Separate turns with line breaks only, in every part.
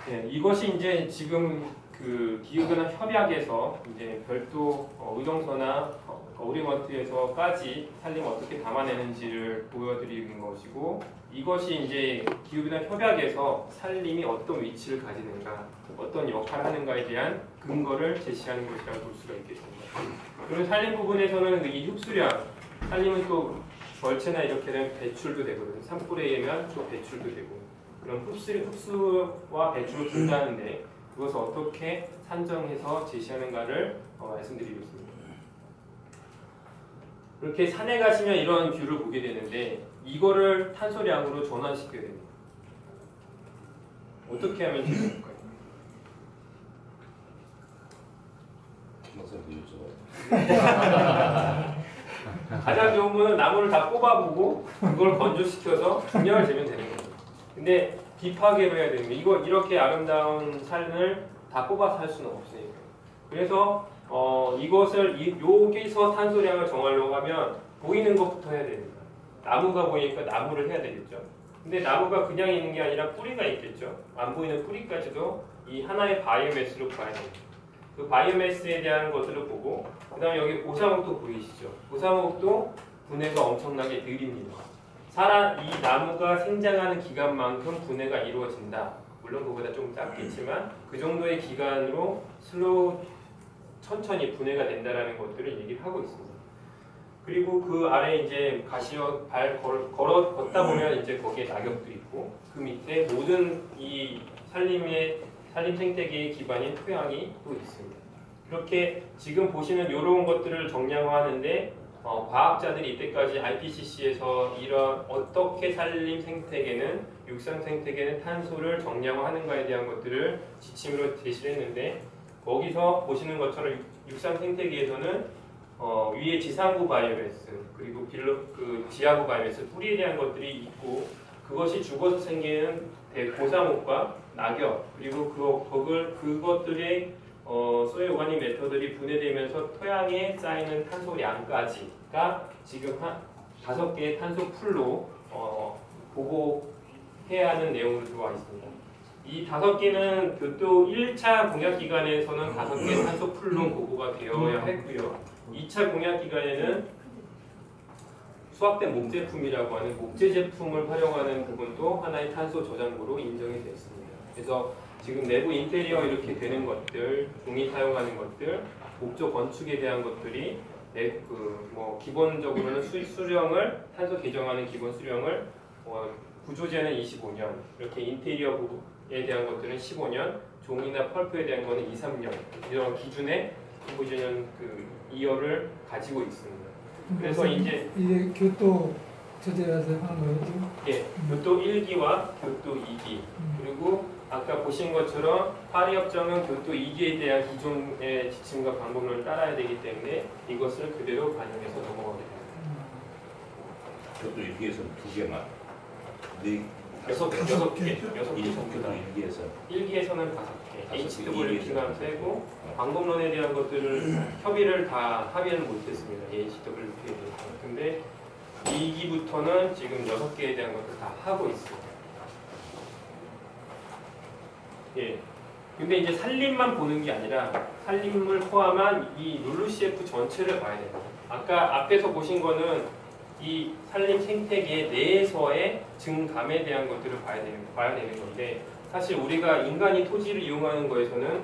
네, 이것이 이제 지금 그 기후변화 협약에서 이제 별도 의정서나 어그리먼트에서까지 산림을 어떻게 담아내는지를 보여드리는 것이고, 이것이 이제 기후변화 협약에서 산림이 어떤 위치를 가지는가, 어떤 역할을 하는가에 대한 근거를 제시하는 것이라고 볼 수가 있겠습니다. 그리고 산림 부분에서는 이 흡수량, 산림은 또 벌채나 이렇게 되면 배출도 되거든요. 산불에 의하면 또 배출도 되고, 그런 흡수와 배출을 분다는데 그것을 어떻게 산정해서 제시하는가를 말씀드리겠습니다. 이렇게 산에 가시면 이런 뷰를 보게 되는데 이거를 탄소량으로 전환시켜야 됩니다. 어떻게 하면 되는가요? 가장 좋은 거는 나무를 다 뽑아보고 그걸 건조시켜서 분양을 재면 되는 거예요. 근데 딥하게로 해야 됩니다. 이거 이렇게 아름다운 산을 다 뽑아서 할 수는 없으니까. 그래서 이것을 여기서 탄소량을 정하려고 하면 보이는 것부터 해야 됩니다. 나무가 보이니까 나무를 해야 되겠죠. 근데 나무가 그냥 있는 게 아니라 뿌리가 있겠죠. 안 보이는 뿌리까지도 이 하나의 바이오매스로 봐야 됩니다. 그 바이오매스에 대한 것들을 보고, 그 다음에 여기 고사목도 보이시죠? 고사목도 분해가 엄청나게 느립니다. 이 나무가 생장하는 기간만큼 분해가 이루어진다. 물론 그보다 좀 짧겠지만 그 정도의 기간으로 천천히 분해가 된다라는 것들을 얘기를 하고 있습니다. 그리고 그 아래 이제 걷다 보면 이제 거기에 낙엽도 있고, 그 밑에 모든 이 산림 생태계의 기반인 토양이 또 있습니다. 그렇게 지금 보시는 이런 것들을 정량화하는데 과학자들이 이때까지 IPCC에서 이런 어떻게 산림 생태계는 육상 생태계는 탄소를 정량화하는가에 대한 것들을 지침으로 제시를 했는데, 거기서 보시는 것처럼 육상 생태계에서는 위에 지상부 바이오매스 그리고 지하부 바이오매스 뿌리에 대한 것들이 있고, 그것이 죽어서 생기는 고사목과 낙엽 그리고 그것들의 소일 오가닉 매터들이 분해되면서 토양에 쌓이는 탄소량까지가 지금 5개의 탄소 풀로 보고해야 하는 내용으로 들어와 있습니다. 이 5개는 별도 1차 공약 기간에서는 5개 탄소 풀로 보고가 되어야 했고요. 2차 공약 기간에는 수확된 목제품이라고 하는 목재 제품을 활용하는 부분도 하나의 탄소 저장고로 인정이 되었습니다. 그래서 지금 내부 인테리어 이렇게 되는 것들, 종이 사용하는 것들, 목조 건축에 대한 것들이 기본적으로는 수령을 탄소 개정하는 기본 수령을 구조재는 25년, 이렇게 인테리어 부분에 대한 것들은 15년, 종이나 펄프에 대한 것은 2, 3년 이런 기준의 구조재는 이어를 가지고 있습니다. 그래서 이제
이게 교토 저제에서 하는 거죠?
예, 교토 1기와 교토 2기 그리고 아까 보신 것처럼 파리협정은 교토 2기에 대한 기존의 지침과 방법론을 따라야 되기 때문에 이것을 그대로 반영해서 넘어가게 됩니다.
교토 1기에서는 2개만,
6개 전부 다.
1기에서는
5개, HWP가 세고 방법론에 대한 것들을 협의를 다 합의는 못했습니다. HWP에 대해서. 근데 2기부터는 지금 6개에 대한 것을 다 하고 있습니다. 예. 근데 이제 산림만 보는 게 아니라 산림을 포함한 이 룰루CF 전체를 봐야 됩니다. 아까 앞에서 보신 거는 이 산림 생태계 내에서의 증감에 대한 것들을 봐야 되는 건데, 사실 우리가 인간이 토지를 이용하는 거에서는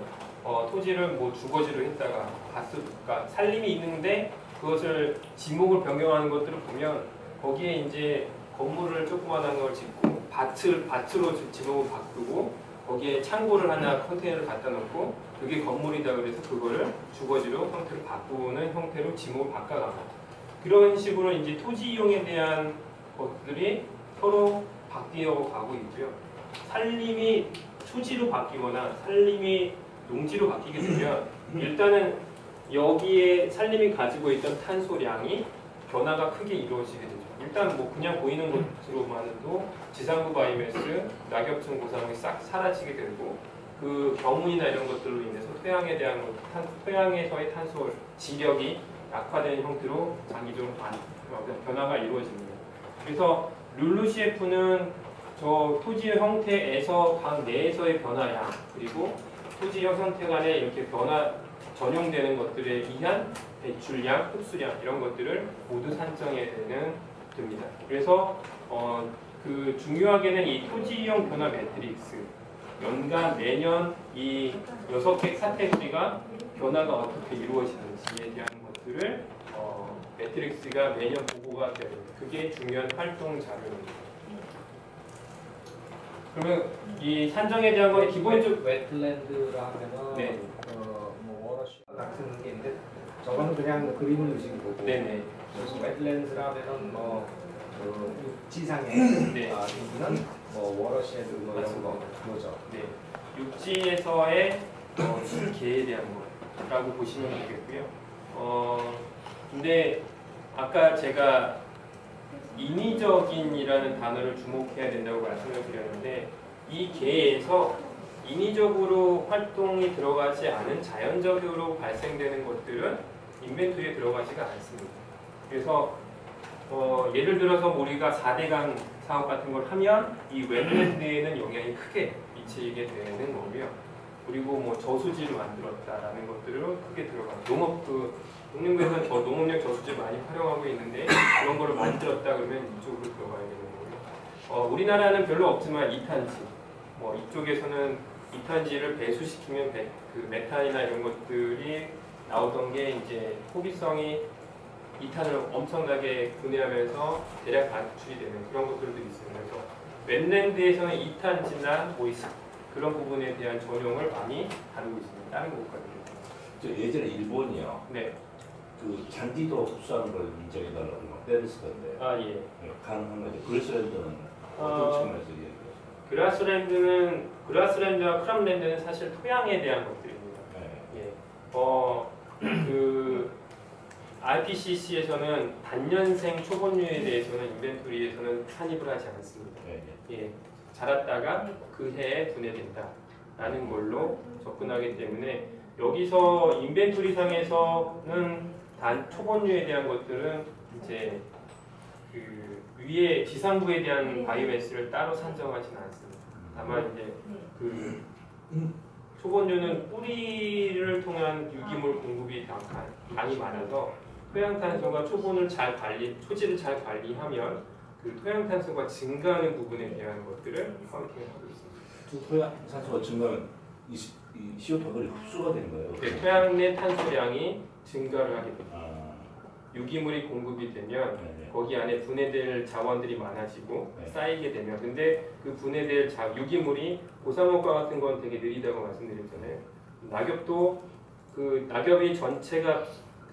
토지를 뭐 주거지로 했다가 그러니까 산림이 있는데 그것을 지목을 변경하는 것들을 보면 거기에 이제 건물을 조그만한 걸 짓고 밭으로 지목을 바꾸고 거기에 창고를 하나 컨테이너를 갖다 놓고 그게 건물이다 그래서 그거를 주거지로 형태를 바꾸는 형태로 지목을 바꿔갑니다. 그런 식으로 이제 토지 이용에 대한 것들이 서로 바뀌어 가고 있고요. 산림이 초지로 바뀌거나 산림이 농지로 바뀌게 되면 일단은 여기에 산림이 가지고 있던 탄소량이 변화가 크게 이루어지게 되죠. 일단 뭐 그냥 보이는 것으로만도 지상부 바이오매스, 낙엽층 고사목이 싹 사라지게 되고, 그 경운이나 이런 것들로 인해서 토양에서의 탄소 지력이 약화되는 형태로 장기적으로 변화가 이루어집니다. 그래서 룰루CF는 저 토지의 형태에서 각 내에서의 변화량 그리고 토지 형태 간에 이렇게 변화 전용되는 것들에 의한 배출량, 흡수량 이런 것들을 모두 산정해야 됩니다. 그래서 그 중요하게는 이 토지 이용 변화 매트릭스 연간 매년 이 6개 카테고리가 변화가 어떻게 이루어지는지에 대한 것들을 매트릭스가 매년 보고가 되는 그게 중요한 활동 자료입니다. 그러면 이 산정에 대한 건 기본적으로
웨틀랜드라 하면은
네.
뭐 워러시 같은 게 있는데 저거는 그냥 그림을 그린 거고.
네네.
그래서 웨틀랜드라 하면은 그 육지상에
네.
있는 뭐 워러시드 뭐 이런
맞습니다.
거죠.
네. 육지에서의 술개에 대한 거라고 보시면 되겠고요. 근데 아까 제가 인위적인이라는 단어를 주목해야 된다고 말씀을 드렸는데 이 개에서 인위적으로 활동이 들어가지 않은 자연적으로 발생되는 것들은 인벤토리에 들어가지가 않습니다. 그래서 예를 들어서 우리가 4대강 사업 같은 걸 하면 이 웹랜드에는 영향이 크게 미치게 되는 거고요. 그리고 뭐 저수지를 만들었다라는 것들은 크게 들어가요. 농림부에서는 농업용 저수지 많이 활용하고 있는데 그런 거를 만들었다 그러면 이쪽으로 들어가야 되는 거고요. 우리나라는 별로 없지만 이탄지, 뭐 이쪽에서는 이탄지를 배수시키면 그 메탄이나 이런 것들이 나오던 게 이제 호기성이 이탄을 엄청나게 분해하면서 대략 반출이 되는 그런 것들도 있습니다. 그래서 웹랜드에서는 이탄지나 뭐 그런 부분에 대한 전용을 많이 다루고 있습니다. 다른 국가들은.
저 예전에 일본이요.
네.
그 잔디도 흡수하는 걸 인정해달라고 막 때렸었던데.
아 예.
가능한 거죠. 그레스랜드는 어떤 측면에서 얘기하셨어요?
그라스랜드와 크람랜드는 사실 토양에 대한 것들입니다.
네.
예. 그 IPCC에서는 단년생 초본류에 대해서는 인벤토리에서는 산입을 하지 않습니다.
네.
예. 자랐다가 그 해에 분해된다라는 걸로 접근하기 때문에 여기서 인벤토리 상에서는 단 초본류에 대한 것들은 이제 그 위에 지상부에 대한 바이오매스를 따로 산정하지는 않습니다. 다만 이제 그 초본류는 뿌리를 통한 유기물 공급이 많이 많아서 토양탄소가 초지를 잘 관리하면 그 토양탄소가 증가하는 부분에 대한 것들을 카운팅하고 있습니다.
토양탄소가 증가하면 이 CO2가 흡수가 되는 거예요?
네, 토양 내 탄소량이 증가를 하게 됩니다.
아,
유기물이 공급이 되면
네네.
거기 안에 분해될 자원들이 많아지고
네.
쌓이게 되면 근데 그 분해될 유기물이 고사목과 같은 건 되게 느리다고 말씀드렸잖아요. 낙엽도 그 낙엽이 전체가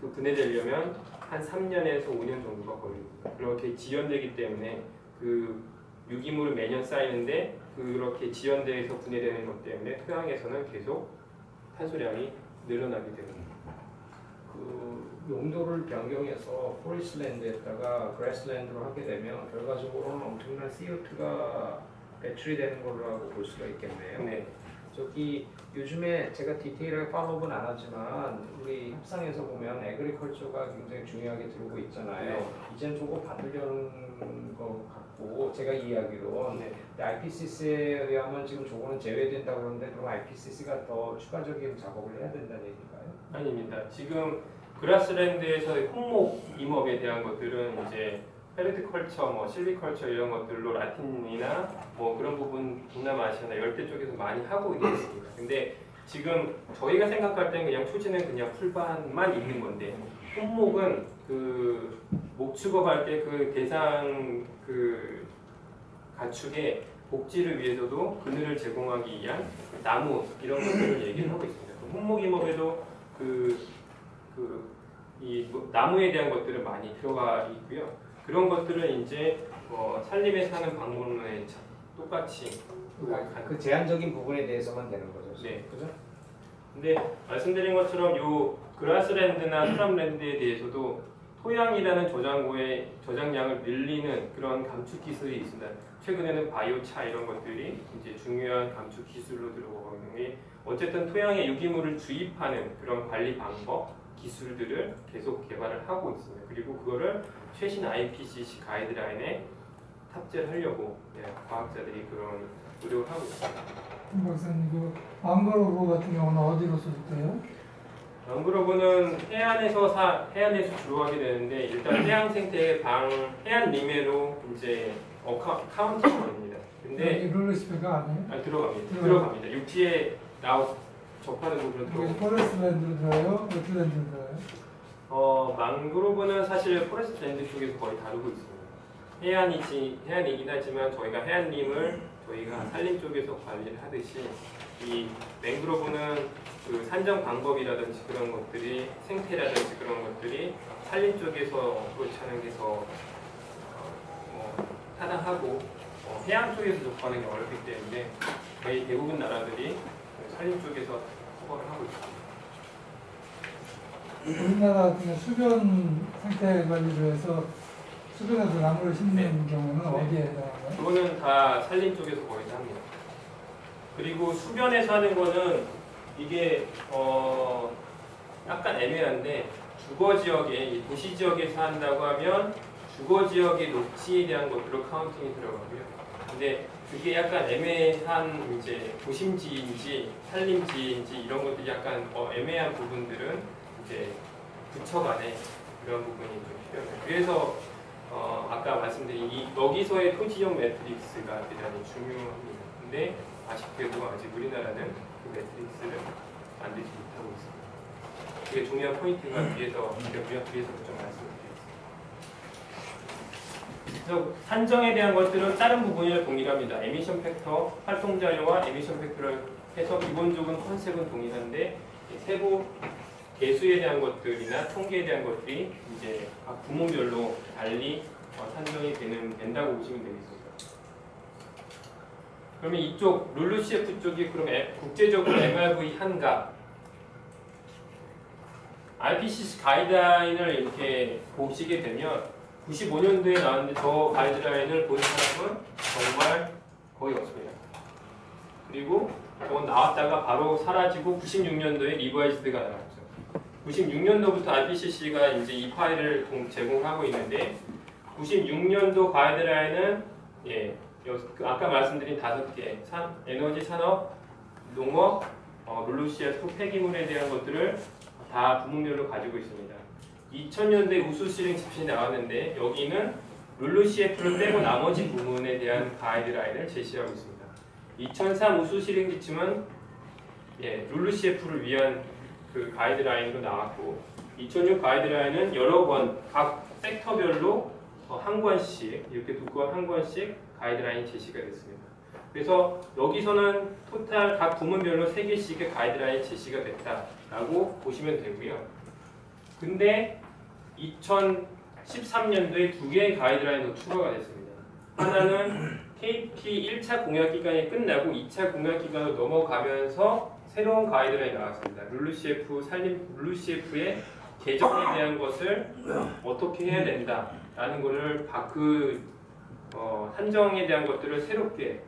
그 분해되려면 한 3년에서 5년 정도가 걸립니다. 그렇게 지연되기 때문에 그 유기물은 매년 쌓이는데 그렇게 지연돼서 분해되는 것 때문에 토양에서는 계속 탄소량이 늘어나게 됩니다.
그 용도를 변경해서 포리스랜드에다가 그래스랜드로 하게 되면 결과적으로는 엄청난 CO2가 배출이 되는 걸로 볼 수가 있겠네요.
네.
저기 요즘에 제가 디테일하게 팔로우는 안 하지만 우리 협상에서 보면 에그리컬처가 굉장히 중요하게 들어오고 있잖아요.
네.
이젠 저거 받으려는 것 같고 제가 이해하기로
네.
IPCC에 의하면 지금 저거는 제외된다고 그러는데 그럼 IPCC가 더 추가적인 작업을 해야 된다는 얘기인가요?
아닙니다. 지금 그라스랜드에서의 홍목 임업에 대한 것들은 이제 페르티컬처, 뭐 실비컬처 이런 것들로 라틴이나 뭐 그런 부분 동남아시아나 열대 쪽에서 많이 하고 있습니다. 근데 지금 저희가 생각할 때는 그냥 초지는 그냥 풀밭만 있는 건데 홍목은 그 목축업할 때 그 대상 그 가축의 복지를 위해서도 그늘을 제공하기 위한 나무 이런 것들을 얘기를 하고 있습니다. 홍목 임업에도 이 나무에 대한 것들은 많이 들어가 있고요. 그런 것들은 이제 산림에 사는 방문에 똑같이
그 제한적인 부분에 대해서만 되는 거죠.
네.
그죠?
근데 말씀드린 것처럼 요 그라스랜드나 트람랜드에 대해서도 토양이라는 저장량을 늘리는 그런 감축 기술이 있습니다. 최근에는 바이오차 이런 것들이 이제 중요한 감축 기술로 들어가고 있는 게 어쨌든 토양에 유기물을 주입하는 그런 관리 방법 기술들을 계속 개발을 하고 있습니다. 그리고 그거를 최신 IPCC 가이드라인에 탑재를 하려고 과학자들이 그런 노력을 하고 있습니다.
박사님, 그 망그로브 같은 경우는 어디로 쏠까요?
망그로브는 해안에서 주로 하게 되는데 일단 해양 생태의 해안 리메로 이제 카운팅이 됩니다. 근데
룰루시페가 아니에요?
들어갑니다. 육지에 접하는 부분은
이게
들어갑니다.
포레스트랜드로 들어요? 웨트랜드로 들어요?
망그로브는 사실 포레스트랜드 쪽에서 거의 다루고 있습니다. 해안이긴 하지만 저희가 해안림을 저희가 산림 쪽에서 관리를 하듯이 이 맹그로브는 그 산정 방법이라든지 그런 것들이 생태라든지 그런 것들이 산림 쪽에서 그렇지 않은 게 더 타당하고 해양 쪽에서 접하는 게 어렵기 때문에 거의 대부분 나라들이 산림 쪽에서 커버를 하고 있습니다.
우리나라 같은 경우 수변 생태 관리를 해서 수변에서 나무를 심는 경우는 어디에 해당하나요?
그거는 다 산림 쪽에서 거의 다 합니다. 그리고 수변에서 하는 거는 이게 약간 애매한데 주거 지역에 이 도시 지역에서 한다고 하면 주거 지역의 녹지에 대한 것들로 카운팅이 들어가고요. 근데 그게 약간 애매한 이제 도심지인지 산림지인지 이런 것들이 약간 애매한 부분들은 이제 부처 간에 그런 부분이 좀 필요합니다. 그래서 아까 말씀드린 여기서의 토지용 매트릭스가 대단히 중요합니다. 근데 아쉽게도 아직 우리나라는 그 매트릭스를 만들지 못하고 있습니다. 그게 중요한 포인트가 뒤에서 좀 말씀드리겠습니다. 그래서 산정에 대한 것들은 다른 부분이랑 동일합니다. 에미션 팩터, 활동 자료와 에미션 팩터를 해서 기본적인 컨셉은 동일한데 세부 개수에 대한 것들이나 통계에 대한 것들이 이제 각 부문별로 달리 산정이 된다고 보시면 되겠습니다. 그러면 이쪽 룰루CF 쪽이 그럼 국제적으로 MRV 한가 IPCC 가이드라인을 이렇게 보시게 되면 95년도에 나왔는데 저 가이드라인을 본 사람은 정말 거의 없습니다. 그리고 저건 나왔다가 바로 사라지고 96년도에 리바이즈드가 나왔죠. 96년도부터 IPCC가 이제 이 파일을 제공하고 있는데 96년도 가이드라인은 아까 말씀드린 5개 에너지, 산업, 농업, 룰루CF 폐기물에 대한 것들을 다 부문별로 가지고 있습니다. 2000년대 우수 실행 지침이 나왔는데 여기는 룰루CF를 빼고 나머지 부문에 대한 가이드라인을 제시하고 있습니다. 2003 우수 실행 지침은 룰루CF를 위한 그 가이드라인으로 나왔고 2006 가이드라인은 여러 번 각 섹터별로 한 권씩 이렇게 두 권 한 권씩 가이드라인이 제시가 됐습니다. 그래서 여기서는 토탈 각 부문별로 3개씩의 가이드라인이 제시가 됐다라고 보시면 되고요. 근데 2013년도에 2개의 가이드라인이 더 추가가 됐습니다. 하나는 KP 1차 공약 기간이 끝나고 2차 공약 기간으로 넘어가면서 새로운 가이드라인이 나왔습니다. 룰루CF의 개정에 대한 것을 어떻게 해야 된다라는 것을 산정에 대한 것들을 새롭게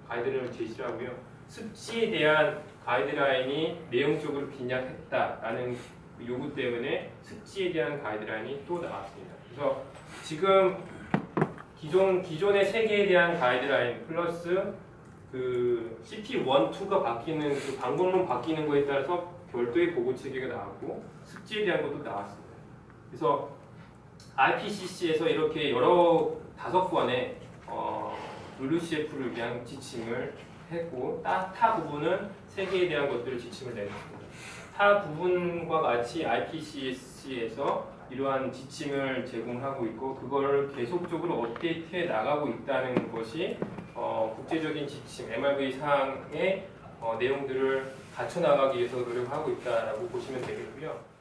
가이드라인을 제시하고요. 습지에 대한 가이드라인이 내용적으로 빈약했다라는 요구 때문에 습지에 대한 가이드라인이 또 나왔습니다. 그래서 지금 기존의 3개에 대한 가이드라인 플러스 그 CP1, 2가 바뀌는 그 방법론 바뀌는 거에 따라서 별도의 보고 체계가 나왔고 습지에 대한 것도 나왔습니다. 그래서 IPCC에서 이렇게 5건의 룰루CF를 위한 지침을 했고 타 부분은 3개에 대한 것들을 지침을 내렸습니다. 타 부분과 같이 IPCC에서 이러한 지침을 제공하고 있고 그걸 계속적으로 업데이트해 나가고 있다는 것이 국제적인 지침, MRV 사항의 내용들을 갖춰 나가기 위해서 노력하고 있다라고 보시면 되겠고요.